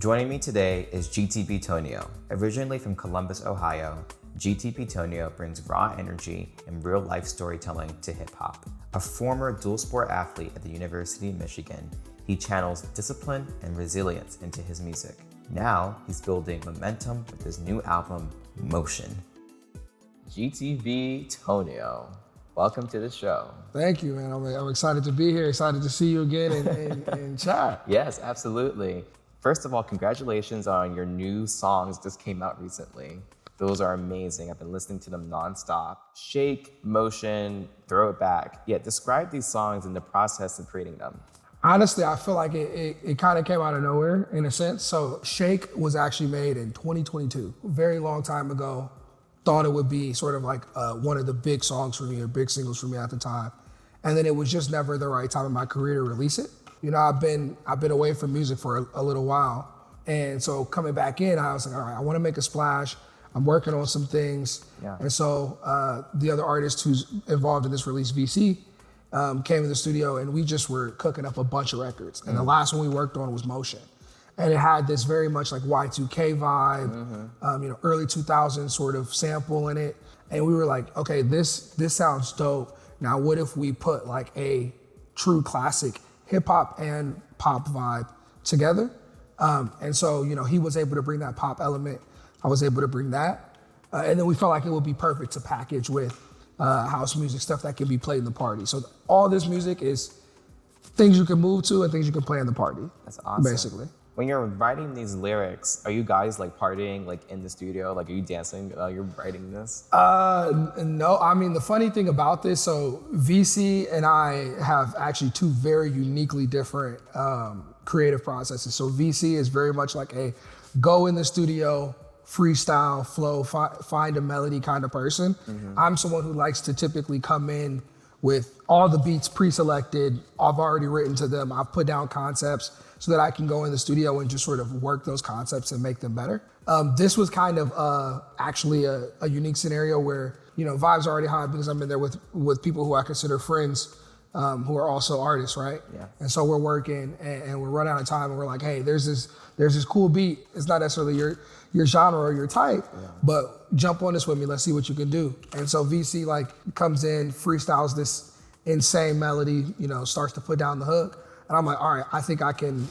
Joining me today is GTB Tonio. Originally from Columbus, Ohio, GTB Tonio brings raw energy and real-life storytelling to hip-hop. A former dual-sport athlete at the University of Michigan, he channels discipline and resilience into his music. Now, he's building momentum with his new album, Motion. GTB Tonio, welcome to the show. Thank you, man. I'm excited to be here, excited to see you again and chat. Yes, absolutely. First of all, congratulations on your new songs just came out recently. Those are amazing. I've been listening to them nonstop. Shake, Motion, Throw It Back. Yeah, describe these songs and the process of creating them. Honestly, I feel like it kind of came out of nowhere in a sense. So Shake was actually made in 2022, a very long time ago. Thought it would be sort of like one of the big songs for me or big singles for me at the time. And then it was just never the right time in my career to release it. You know, I've been away from music for a little while. And so coming back in, I was like, all right, I want to make a splash. I'm working on some things. Yeah. And so the other artist who's involved in this release, VC, came in the studio and we just were cooking up a bunch of records. And the last one we worked on was Motion. And it had this very much like Y2K vibe, early 2000s sort of sample in it. And we were like, okay, this sounds dope. Now, what if we put like a true classic hip hop and pop vibe together? And so, he was able to bring that pop element. I was able to bring that. And then we felt like it would be perfect to package with house music, stuff that can be played in the party. So all this music is things you can move to and things you can play in the party. That's awesome. Basically. When you're writing these lyrics, are you guys like partying like in the studio? Like, are you dancing while you're writing this? No, I mean, the funny thing about this, so VC and I have actually two very uniquely different creative processes. So VC is very much like a go in the studio, freestyle, flow, find a melody kind of person. I'm someone who likes to typically come in with all the beats pre-selected. I've already written to them. I've put down concepts so that I can go in the studio and just sort of work those concepts and make them better. This was kind of actually a unique scenario where, vibes are already high because I'm in there with people who I consider friends who are also artists, right? Yeah. And so we're working and we're running out of time and we're like, hey, there's this cool beat. It's not necessarily your genre or your type, but jump on this with me. Let's see what you can do. And so VC comes in, freestyles this insane melody, starts to put down the hook. And I'm like, all right, I think I can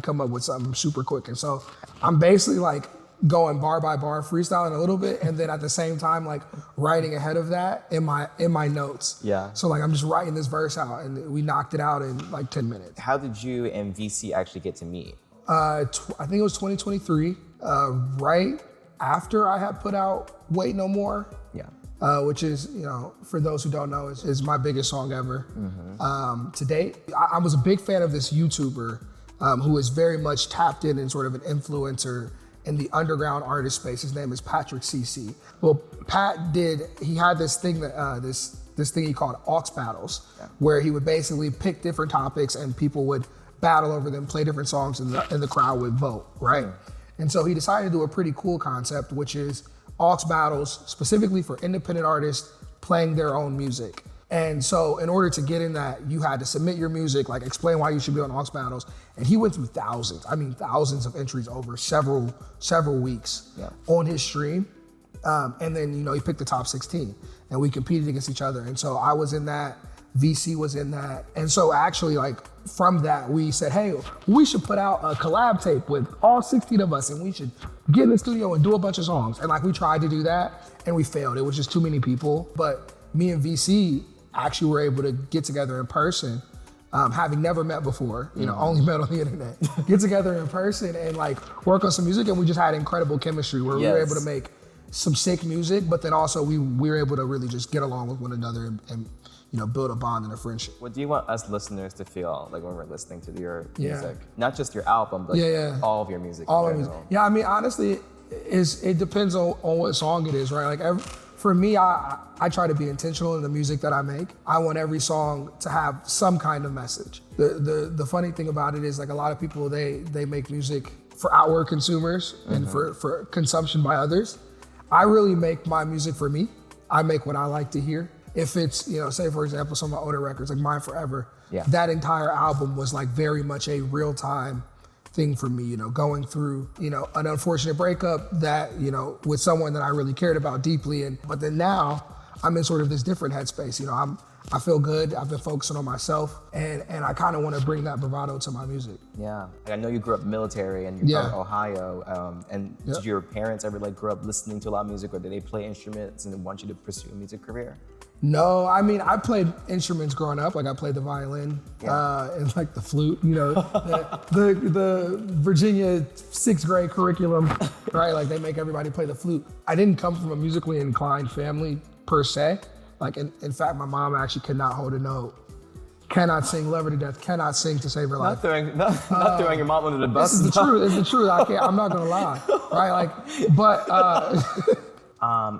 come up with something super quick. And so I'm basically like going bar by bar, freestyling a little bit, and then at the same time like writing ahead of that in my notes. Yeah. So like I'm just writing this verse out, and we knocked it out in like 10 minutes. How did you and VC actually get to meet? I think it was 2023, right after I had put out Wait No More. Yeah. Which is, for those who don't know, is my biggest song ever to date. I was a big fan of this YouTuber who is very much tapped in and sort of an influencer in the underground artist space. His name is Patrick CC. Well, Pat he had this thing that this thing he called aux battles, where he would basically pick different topics and people would battle over them, play different songs, and the crowd would vote, right? And so he decided to do a pretty cool concept, which is aux battles specifically for independent artists playing their own music. And so in order to get in that, you had to submit your music, like explain why you should be on aux battles. And he went through thousands of entries over several weeks on his stream. And then, he picked the top 16 and we competed against each other. And so I was in that, VC was in that. And so actually from that, we said, hey, we should put out a collab tape with all 16 of us and we should get in the studio and do a bunch of songs. And we tried to do that and we failed. It was just too many people. But me and VC actually were able to get together in person, having never met before, only met on the internet, get together in person and work on some music. And we just had incredible chemistry where we were able to make some sick music, but then also we were able to really just get along with one another and build a bond and a friendship. What do you want us listeners to feel when we're listening to your music? Not just your album, but all of your music. All of music. Yeah, I mean, honestly, it depends on what song it is, right? For me, I try to be intentional in the music that I make. I want every song to have some kind of message. The funny thing about it is a lot of people, they make music for outward consumers and for consumption by others. I really make my music for me. I make what I like to hear. If it's, say for example, some of my older records, like Mine Forever, that entire album was very much a real-time thing for me, going through, an unfortunate breakup that, with someone that I really cared about deeply. But then now I'm in sort of this different headspace. I feel good. I've been focusing on myself, and I kind of want to bring that bravado to my music. Yeah. I know you grew up military and you're from Ohio. Did your parents ever grow up listening to a lot of music, or did they play instruments and want you to pursue a music career? No, I mean, I played instruments growing up. I played the violin and the flute, the Virginia 6th grade curriculum, right? They make everybody play the flute. I didn't come from a musically inclined family per se. In fact, my mom actually could not hold a note, cannot sing Love Her to Death, cannot sing To Save Her Life. Not throwing your mom under the bus. This is the truth. It's the truth. I'm not gonna lie, right?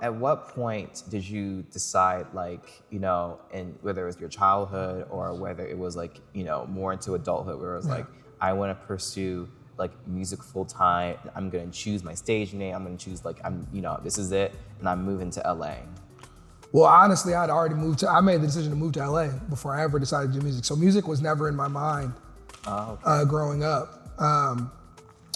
At what point did you decide, and whether it was your childhood or whether it was more into adulthood, where it was I want to pursue music full time. I'm gonna choose my stage name. I'm gonna choose this is it, and I'm moving to LA. Well, honestly, I made the decision to move to LA before I ever decided to do music. So music was never in my mind growing up. I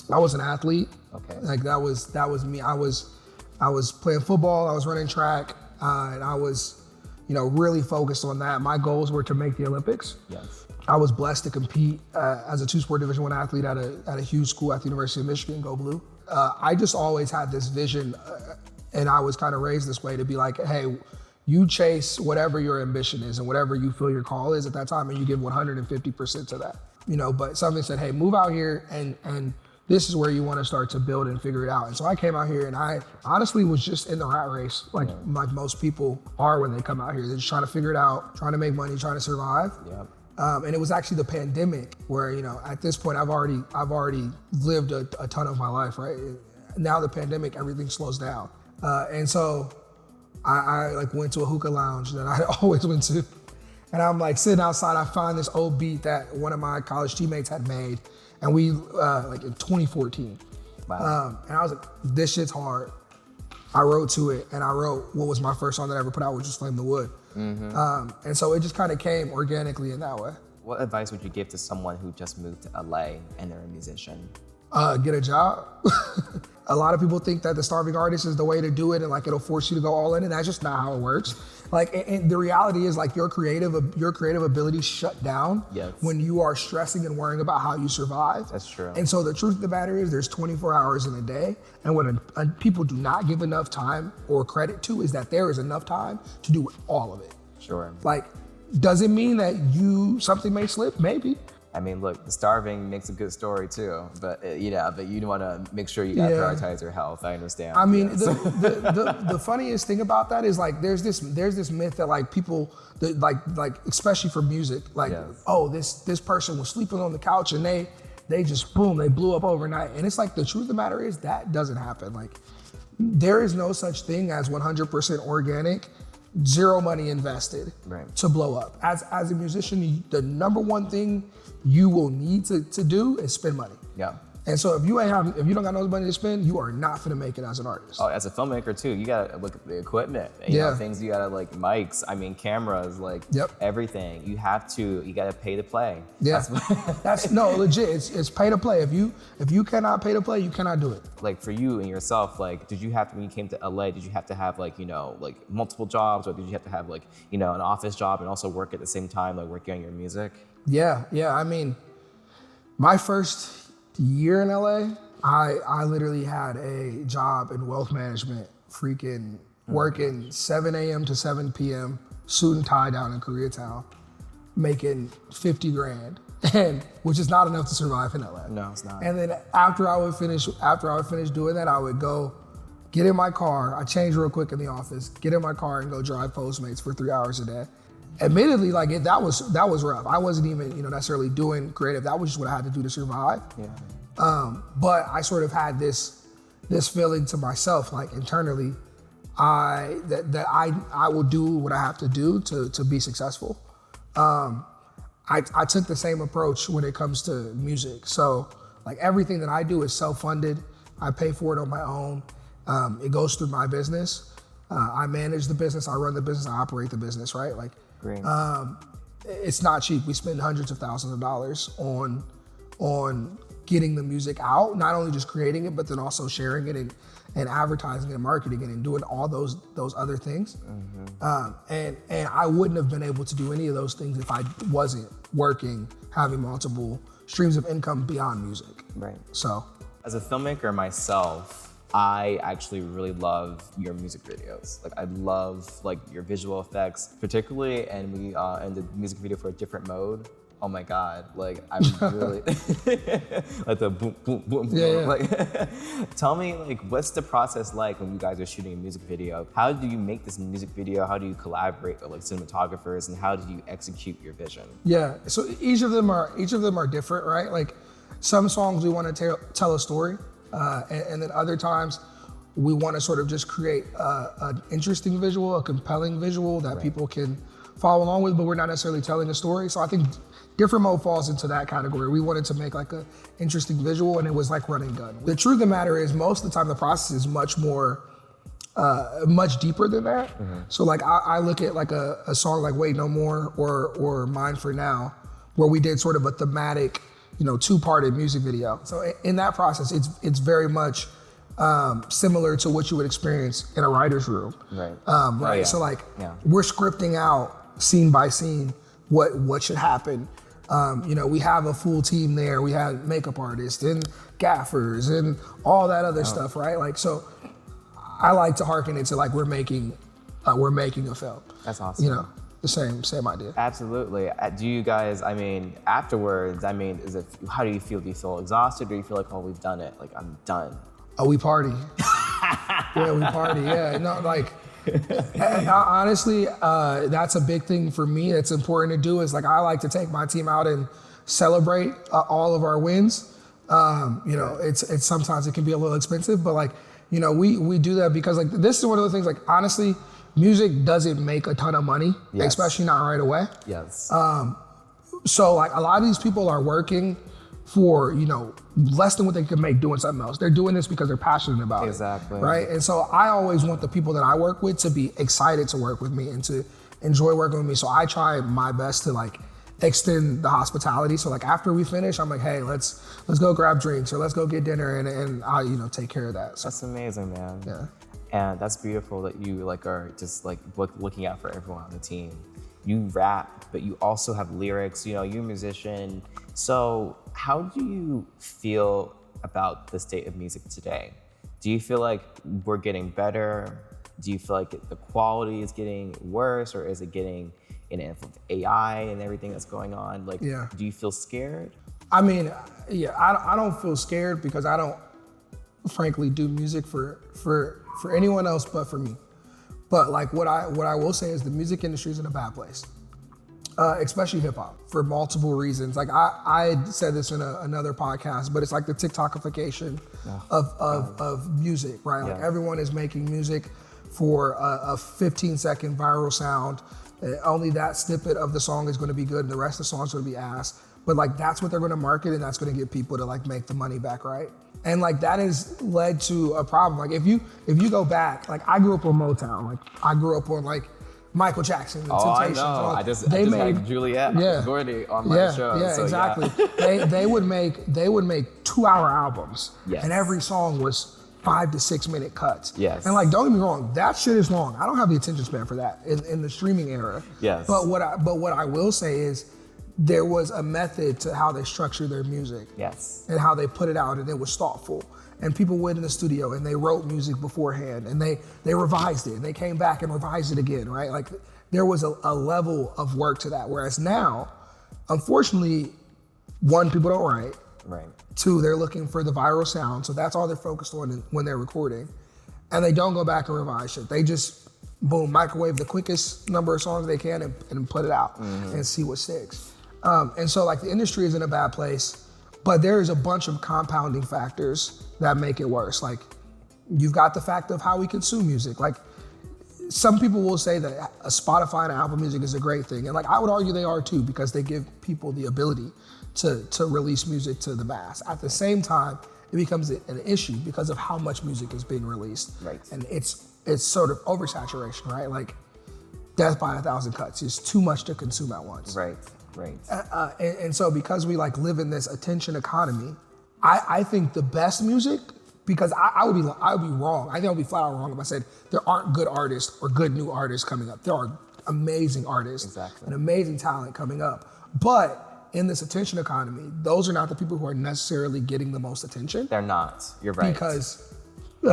was an athlete. Okay. That was me. I was playing football, I was running track, and I was, really focused on that. My goals were to make the Olympics. Yes. I was blessed to compete as a 2-sport Division I athlete at a huge school at the University of Michigan, Go Blue. I just always had this vision, and I was kind of raised this way to be hey, you chase whatever your ambition is and whatever you feel your call is at that time, and you give 150% to that. But something said, hey, move out here and this is where you want to start to build and figure it out. And so I came out here, and I honestly was just in the rat race, like most people are when they come out here. They're just trying to figure it out, trying to make money, trying to survive. Yep. And it was actually the pandemic where, at this point I've already lived a ton of my life, right? Now the pandemic, everything slows down. And so I went to a hookah lounge that I always went to, and I'm sitting outside. I find this old beat that one of my college teammates had made, and we in 2014. Wow. And I was like, this shit's hard. I wrote to it, and I wrote what was my first song that I ever put out, which was Flame the Wood. Mm-hmm. And so it just kind of came organically in that way. What advice would you give to someone who just moved to LA and they're a musician? Get a job. A lot of people think that the starving artist is the way to do it, and it'll force you to go all in, and that's just not how it works. And the reality is your creative ability shut down when you are stressing and worrying about how you survive. That's true. And so the truth of the matter is there's 24 hours in a day, and what people do not give enough time or credit to is that there is enough time to do all of it. Sure. Does it mean that something may slip? Maybe. I mean, look, the starving makes a good story too, but but you want to make sure you gotta prioritize your health. I understand. I mean, the funniest thing about that is there's this myth that people that especially for music, oh, this person was sleeping on the couch and they just boom, they blew up overnight. And it's the truth of the matter is that doesn't happen. There is no such thing as 100% organic, zero money invested to blow up. As a musician, the number one thing you will need to do is spend money. Yeah. And so if you don't got no money to spend, you are not gonna make it as an artist. Oh, as a filmmaker too, you gotta look at the equipment. Things you gotta mics. I mean, cameras, everything. You gotta pay to play. Yeah. That's no legit. It's pay to play. If you cannot pay to play, you cannot do it. For you and yourself, did you have to, when you came to LA, did you have to have multiple jobs, or did you have to have an office job and also work at the same time, working on your music? Yeah. I mean, my first year in LA, I literally had a job in wealth management, freaking working 7 a.m. to 7 p.m., suit and tie down in Koreatown, making 50 grand, which is not enough to survive in LA. No, it's not. And then after I would finish doing that, I would go get in my car. I changed real quick in the office, get in my car and go drive Postmates for 3 hours a day. Admittedly, that was rough. I wasn't even necessarily doing creative. That was just what I had to do to survive. Yeah. But I sort of had this feeling to myself, internally, I will do what I have to do to be successful. I took the same approach when it comes to music. So everything that I do is self-funded. I pay for it on my own. It goes through my business. I manage the business. I run the business. I operate the business. Right. Great. It's not cheap. We spend hundreds of thousands of dollars on getting the music out, not only just creating it, but then also sharing it and advertising and marketing it and doing all those other things. And I wouldn't have been able to do any of those things if I wasn't working, having multiple streams of income beyond music. Right. So, as a filmmaker myself, I actually really love your music videos. Like, I love like your visual effects, particularly, and we in the music video for A Different Mode. Oh my God, like I'm really like the boom, boom, boom, boom. Yeah. Like, tell me, like, what's the process like when you guys are shooting a music video? How do you make this music video? How do you collaborate with like cinematographers, and how do you execute your vision? Yeah, so each of them are different, right? Like some songs we want to tell a story, and then other times we want to sort of just create an interesting visual, a compelling visual that people can follow along with, but we're not necessarily telling a story. So I think Different Mode falls into that category. We wanted to make like a interesting visual, and it was like running gun. The truth of the matter is, most of the time the process is much deeper than that. So like I look at like a song like Wait No More or Mine For Now, where we did sort of a thematic, two-parted music video. So in that process, it's very much similar to what you would experience in a writer's room. Right. Right. So like we're scripting out scene by scene what should happen. We have a full team there. We have makeup artists and gaffers and all that other stuff, right? Like, so I like to hearken into like we're making a film. That's awesome. The same idea. Absolutely. Do you guys, afterwards, how do you feel? Do you feel exhausted, or do you feel like, oh, we've done it, like I'm done? Oh, we party. Yeah, we party. Yeah, no, like honestly, that's a big thing for me. It's important to do. Is like I like to take my team out and celebrate all of our wins. It's sometimes it can be a little expensive, but like we do that because like this is one of the things. Like honestly, music doesn't make a ton of money, especially not right away. Yes. So like a lot of these people are working for less than what they could make doing something else. They're doing this because they're passionate about it, right? And so I always want the people that I work with to be excited to work with me and to enjoy working with me. So I try my best to like extend the hospitality. So like after we finish, I'm like, hey, let's go grab drinks or let's go get dinner, and I'll take care of that. So that's amazing, man. Yeah. And that's beautiful that you like are just like looking out for everyone on the team. You rap, but you also have lyrics. You're a musician. So how do you feel about the state of music today? Do you feel like we're getting better? Do you feel like the quality is getting worse, or is it getting an influence of AI and everything that's going on? Like, do you feel scared? I don't feel scared because I don't, frankly, do music for anyone else but for me. But like what I will say is the music industry is in a bad place. Especially hip hop, for multiple reasons. Like I said this in another podcast, but it's like the TikTokification of music, right? Like everyone is making music for a 15-second viral sound. Only that snippet of the song is going to be good, and the rest of the song is going to be ass. But like that's what they're going to market, and that's going to get people to like make the money back, right? And like that has led to a problem. Like if you go back, like I grew up on Motown. Like I grew up on like Michael Jackson and Temptations. I know. I just had Juliet Gordy on my show. Yeah, so, exactly. They would make 2-hour albums, and every song was 5 to 6 minute cuts. Yes. And like, don't get me wrong, that shit is long. I don't have the attention span for that in the streaming era. Yes. But what I will say is there was a method to how they structure their music. Yes. And how they put it out, and it was thoughtful. And people went in the studio and they wrote music beforehand, and they revised it, and they came back and revised it again, right? Like there was a level of work to that. Whereas now, unfortunately, one, people don't write. Right. Two, they're looking for the viral sound. So that's all they're focused on when they're recording. And they don't go back and revise shit. They just, boom, microwave the quickest number of songs they can and put it out and see what sticks. And so like the industry is in a bad place, but there is a bunch of compounding factors that make it worse. Like you've got the fact of how we consume music. Like some people will say that a Spotify and Apple Music is a great thing. And like I would argue they are too, because they give people the ability to release music to the mass. At the same time, it becomes an issue because of how much music is being released. Right. And it's sort of oversaturation, right? Like death by 1,000 cuts is too much to consume at once. Right. Right. And so because we like live in this attention economy, I think the best music, because I would be wrong. I think I would be flat out wrong if I said there aren't good artists or good new artists coming up. There are amazing artists and amazing talent coming up. But in this attention economy, those are not the people who are necessarily getting the most attention. They're not. You're right. Because it's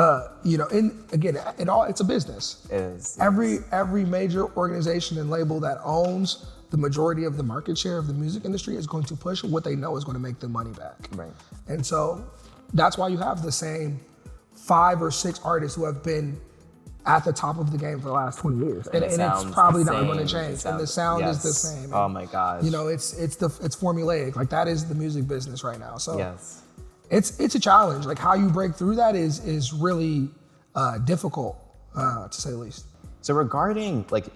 a business. It is. Every major organization and label that owns the majority of the market share of the music industry is going to push what they know is going to make them money back. Right. And so that's why you have the same 5 or 6 artists who have been at the top of the game for the last 20 years. And it's probably not going to change. And the sound is the same. Oh my gosh. It's formulaic. Like that is the music business right now. So yes. It's a challenge. Like how you break through that is really difficult, to say the least. So regarding like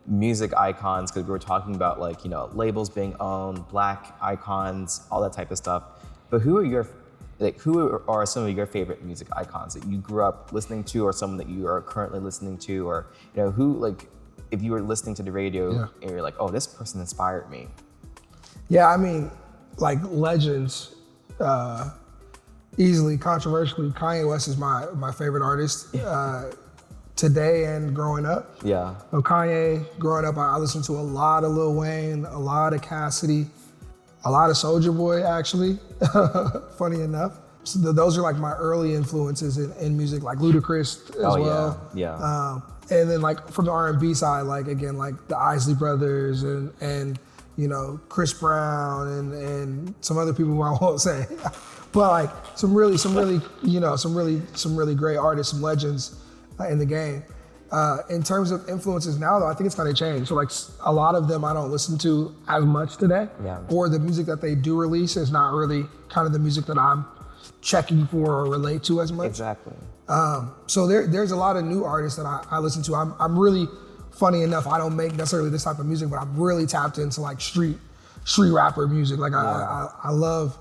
music icons, because we were talking about like, labels being owned, Black icons, all that type of stuff. But who are some of your favorite music icons that you grew up listening to, or someone that you are currently listening to, or who, like, if you were listening to the radio and you're like, oh, this person inspired me? Yeah, I mean, like legends. Easily, controversially, Kanye West is my favorite artist today and growing up. Yeah. So Kanye, growing up, I listened to a lot of Lil Wayne, a lot of Cassidy, a lot of Soulja Boy, actually, funny enough. So those are like my early influences in music, like Ludacris as well. Yeah. And then like from the R&B side, like again, like the Isley Brothers and Chris Brown and some other people who I won't say. But like some really great artists, some legends in the game. In terms of influences now, though, I think it's kind of changed. So like a lot of them I don't listen to as much today, or the music that they do release is not really kind of the music that I'm checking for or relate to as much. Exactly. So there's a lot of new artists that I listen to. I'm really, funny enough, I don't make necessarily this type of music, but I'm really tapped into like street rapper music. Like I love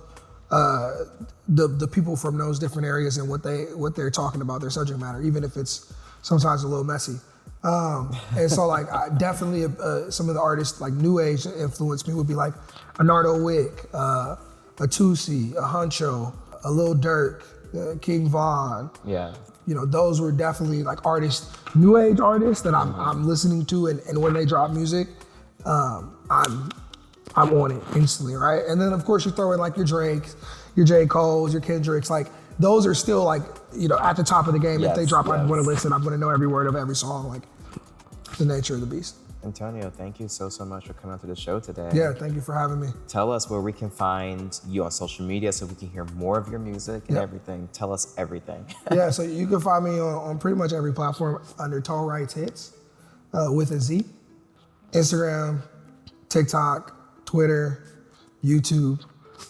the people from those different areas and what they're talking about, their subject matter, even if it's sometimes a little messy. And so like I definitely some of the artists like new age that influenced me would be like a Nardo Wick, a Tusi, a Huncho, a Lil Durk, King Von. Yeah. Those were definitely like artists, new age artists that I'm listening to, and when they drop music, I'm on it instantly, right? And then of course you throw in like your Drakes, your J. Cole's, your Kendricks, like those are still like, at the top of the game. If they drop, I want to listen, I'm going to know every word of every song, like the nature of the beast. Antonio, thank you so much for coming out to the show today. Yeah, thank you for having me. Tell us where we can find you on social media so we can hear more of your music and everything. Tell us everything. Yeah, so you can find me on pretty much every platform under Tall Rights Hits with a Z. Instagram, TikTok, Twitter, YouTube,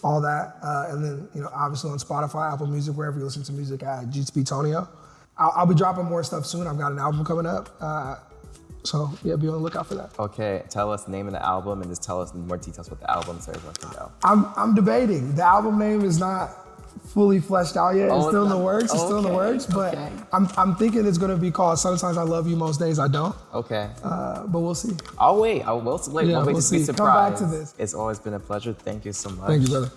all that. And then, obviously on Spotify, Apple Music, wherever you listen to music at GTB Tonio. I'll be dropping more stuff soon. I've got an album coming up. So yeah, be on the lookout for that. Okay, tell us the name of the album and just tell us more details about the album so everyone can know. I'm debating. The album name is not fully fleshed out yet. It's still in the works. It's still in the works, but I'm thinking it's gonna be called Sometimes I Love You, Most Days I Don't. Okay. But we'll see. I'll wait. We'll wait to be surprised. Come back to this. It's always been a pleasure. Thank you so much. Thank you, brother.